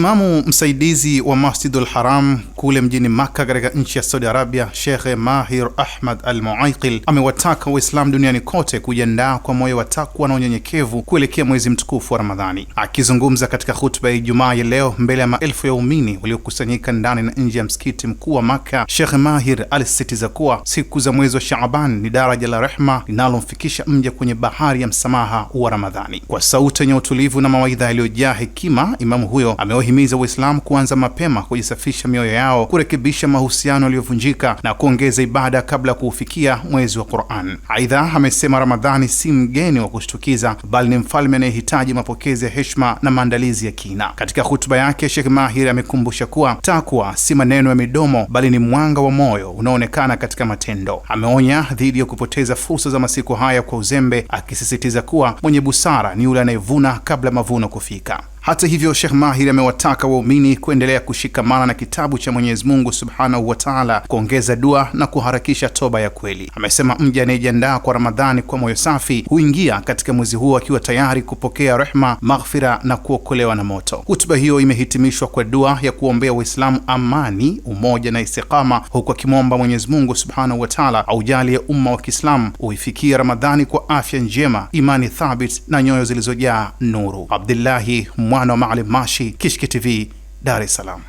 Imamu msaidizi wa Masjidul Haram kule mjini Makkah katika nchi ya Saudi Arabia, Sheikh Mahir Ahmad Al-Muaykil amewataka Waislamu duniani kote kujiandaa kwa moyo wa takwa na unyenyekevu kuelekea mwezi mtukufu wa Ramadhani. Akizungumza katika hutuba ya Ijumaa ya leo mbele ya maelfu ya waumini waliokusanyika ndani na nje ya msikiti mkuu wa Makkah, Sheikh Mahir alisisitiza kuwa siku za mwezi wa Shaaban ni daraja la rehma linalomfikisha mja kwenye bahari ya msamaha wa Ramadhani. Kwa sauti yenye utulivu na mawaidha yaliyojaa hekima, imamu huyo amewahimiza Waislamu kuanza mapema kujisafisha mioyo yao, kurekebisha mahusiano yaliyovunjika na kuongeza ibada kabla ya kuufikia mwezi wa Qur'an. Aidha, amesema Ramadhani si mgeni wa kushtukiza, bali ni mfalme anayehitaji mapokezi ya heshima na maandalizi ya kina. Katika hutuba yake, Sheikh Mahir amekumbusha kuwa takwa si maneno ya midomo, bali ni mwanga wa moyo unaoonekana katika matendo. Ameonya dhidi ya kupoteza fursa za masiku haya kwa uzembe, akisisitiza kuwa mwenye busara ni yule anayevuna kabla mavuno kufika. Hata hivyo, Sheikh Mahir amewataka waumini kuendelea kushikamana na kitabu cha Mwenyezi Mungu Subhanahu wa Ta'ala, kuongeza dua na kuharakisha toba ya kweli. Amesema mja anayejiandaa kwa Ramadhani kwa moyo safi huingia katika mwezi huo akiwa tayari kupokea rehma, maghfira na kuokolewa na moto. Hutuba hiyo imehitimishwa kwa dua ya kuombea Waislamu amani, umoja na istiqama, huku akimwomba Mwenyezi Mungu Subhanahu wa Ta'ala aujalie umma wa Kiislamu uifikie Ramadhani kwa afya njema, imani thabit na nyoyo zilizojaa nuru. Abdullahi mwana wa Maalim Mashi, Kishki TV, Dar es Salaam.